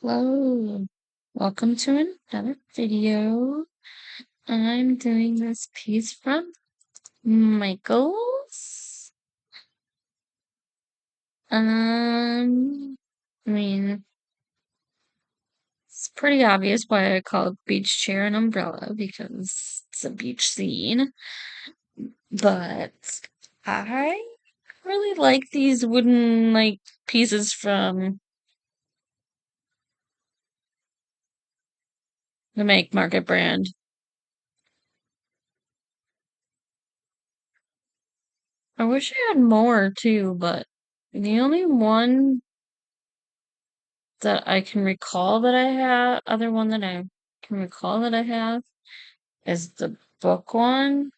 Hello, welcome to another video. I'm doing this piece from Michaels. I mean, it's pretty obvious why I call it beach chair and umbrella because it's a beach scene. But I really like these wooden pieces from the Make Market brand. I wish I had more too, but the only one that I can recall that I have, other one that I can recall that I have is the book one,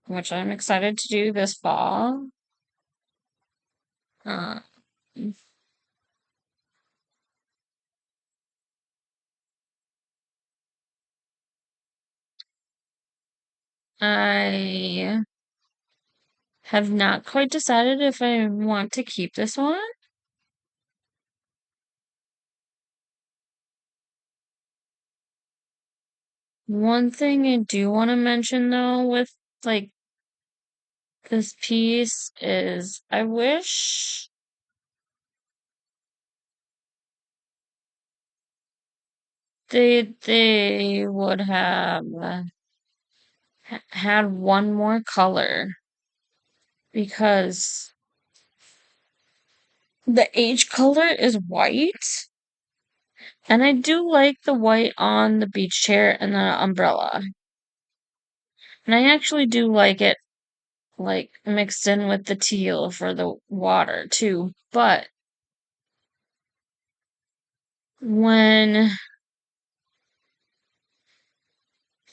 which I'm excited to do this fall. Uh, I have not quite decided if I want to keep this one. One thing I do want to mention though with like this piece is I wish they would have had one more color because the age color is white, and I do like the white on the beach chair and the umbrella. And I actually do like it like mixed in with the teal for the water too. But when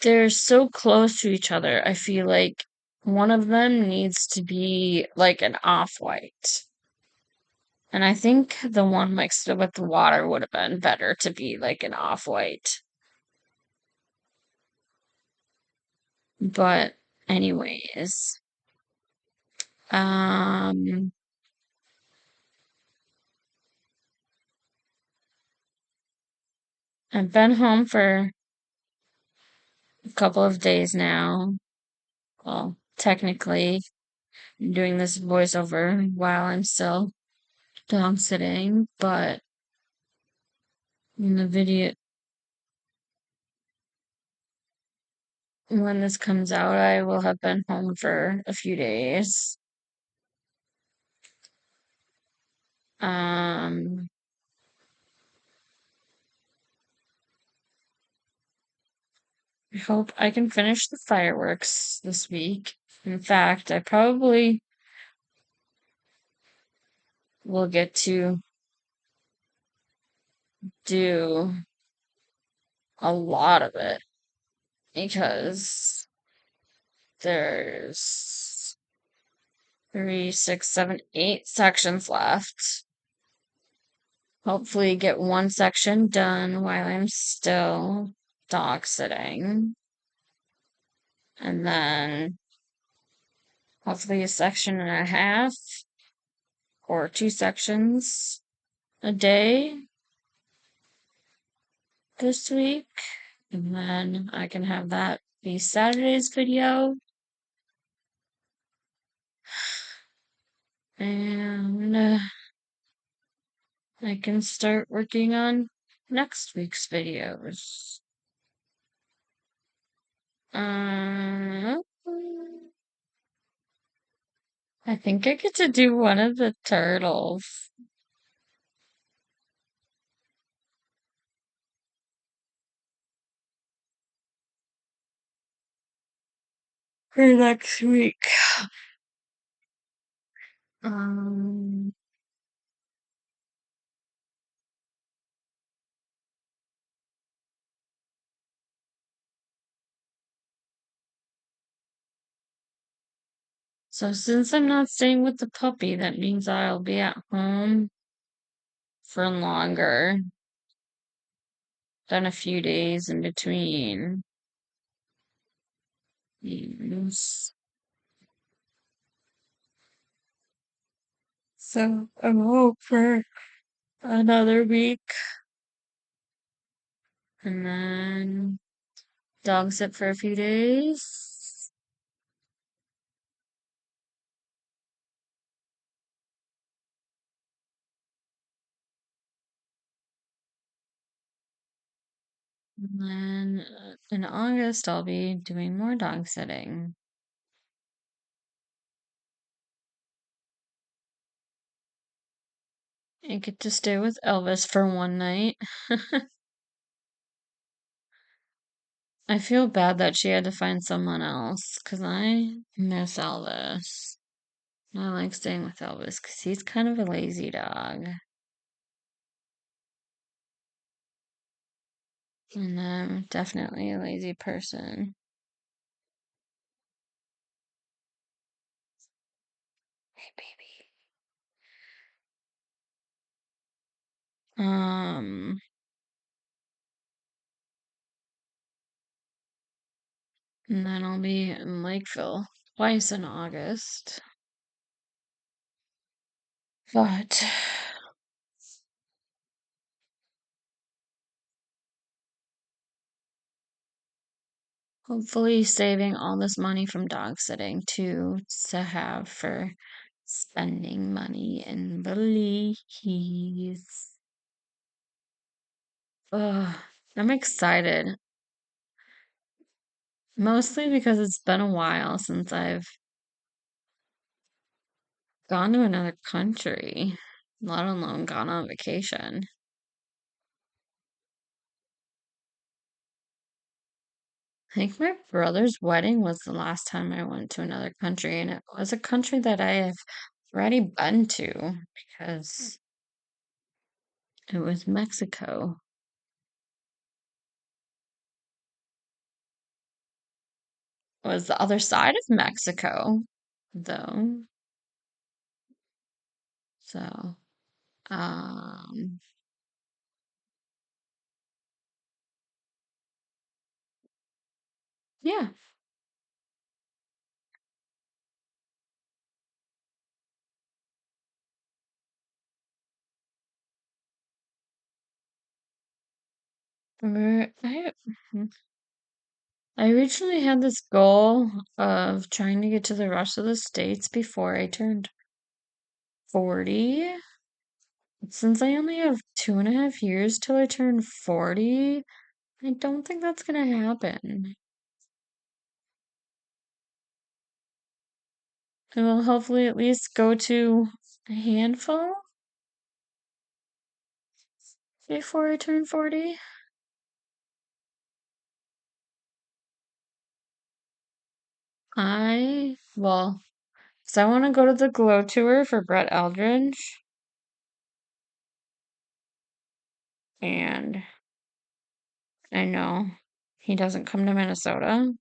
they're so close to each other, I feel like one of them needs to be like an off-white. And I think the one mixed with the water would have been better to be like an off-white. But anyways, um I've been home for a couple of days now. Well, technically, I'm doing this voiceover while I'm still dog sitting, but in the video, when this comes out, I will have been home for a few days. Um, I hope I can finish the fireworks this week. In fact, I probably will get to do a lot of it because there's three, six, seven, 8 sections left. Hopefully, get one section done while I'm still dog sitting. And then hopefully a section and a half or 2 sections a day this week. And then I can have that be Saturday's video. And I can start working on next week's videos. I think I get to do one of the turtles. For next week. Um, so since I'm not staying with the puppy, that means I'll be at home for longer than a few days in between. Yes. So I'm home for another week. And then dog sit for a few days. And then in August, I'll be doing more dog sitting. I get to stay with Elvis for one night. I feel bad that she had to find someone else because I miss Elvis. I like staying with Elvis because he's kind of a lazy dog. And I'm definitely a lazy person. Hey, baby. Um, and then I'll be in Lakeville twice in August. But hopefully saving all this money from dog sitting to have for spending money in Belize. Ugh, I'm excited. Mostly because it's been a while since I've gone to another country, let alone gone on vacation. I think my brother's wedding was the last time I went to another country, and it was a country that I have already been to because it was Mexico. It was the other side of Mexico, though. So, um, yeah. I I originally had this goal of trying to get to the rest of the states before I turned 40. Since I only have 2.5 years till I turn 40, I don't think that's gonna happen. I will hopefully at least go to a handful before I turn 40. Well, so I want to go to the Glow Tour for Brett Eldridge, and I know he doesn't come to Minnesota.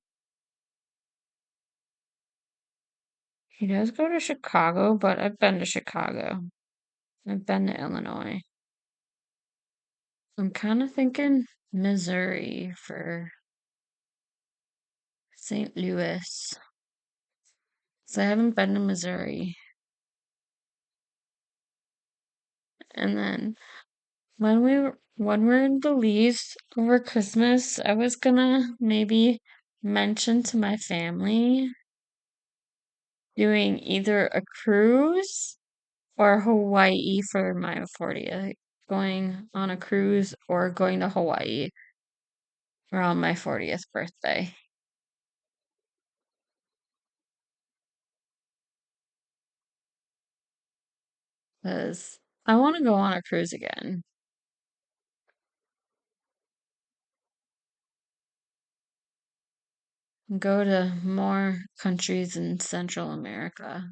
He does go to Chicago, but I've been to Chicago. I've been to Illinois. I'm kind of thinking Missouri for St. Louis. So I haven't been to Missouri. And then when we're in Belize over Christmas, I was gonna maybe mention to my family doing either a cruise or Hawaii for my 40th. Going on a cruise or going to Hawaii around my 40th birthday. Because I want to go on a cruise again. Go to more countries in Central America.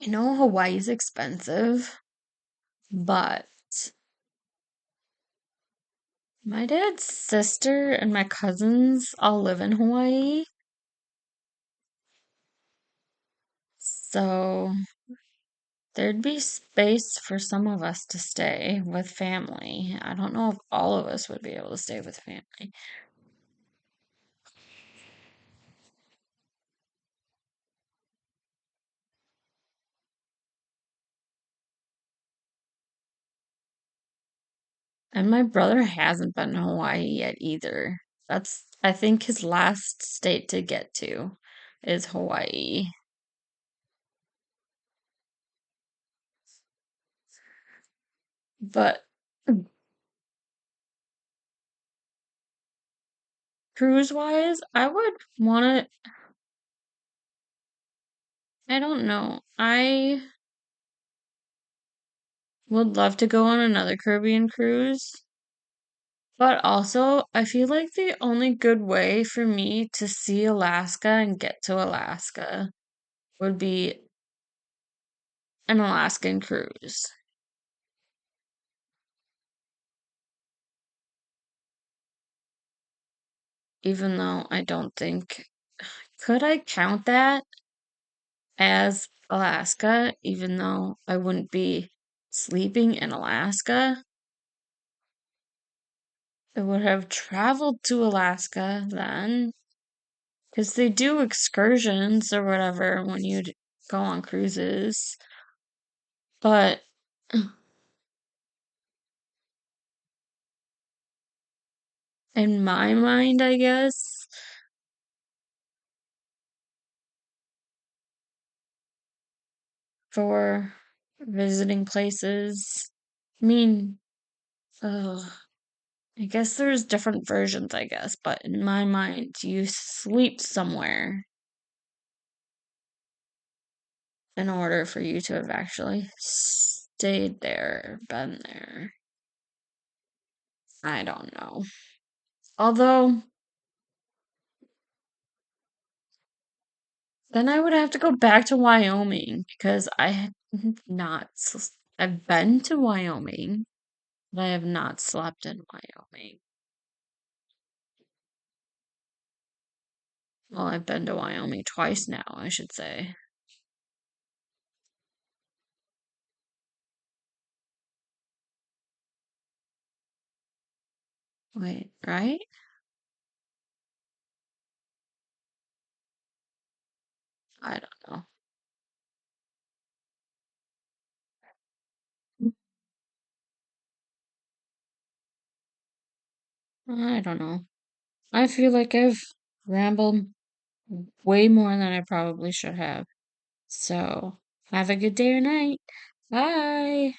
I know Hawaii's expensive, but my dad's sister and my cousins all live in Hawaii. So there'd be space for some of us to stay with family. I don't know if all of us would be able to stay with family. And my brother hasn't been to Hawaii yet either. That's, I think, his last state to get to is Hawaii. But cruise wise, I would want to, I don't know. I would love to go on another Caribbean cruise. But also, I feel like the only good way for me to see Alaska and get to Alaska would be an Alaskan cruise. Even though I don't think, could I count that as Alaska, even though I wouldn't be sleeping in Alaska? I would have traveled to Alaska then, because they do excursions or whatever when you go on cruises. But in my mind, I guess, for visiting places, I mean, ugh, I guess there's different versions, I guess, but in my mind, you sleep somewhere in order for you to have actually stayed there, been there. I don't know. Although, then I would have to go back to Wyoming because I have not, I've been to Wyoming, but I have not slept in Wyoming. Well, I've been to Wyoming twice now, I should say. Wait, right? I don't know. I don't know. I feel like I've rambled way more than I probably should have. So, have a good day or night. Bye.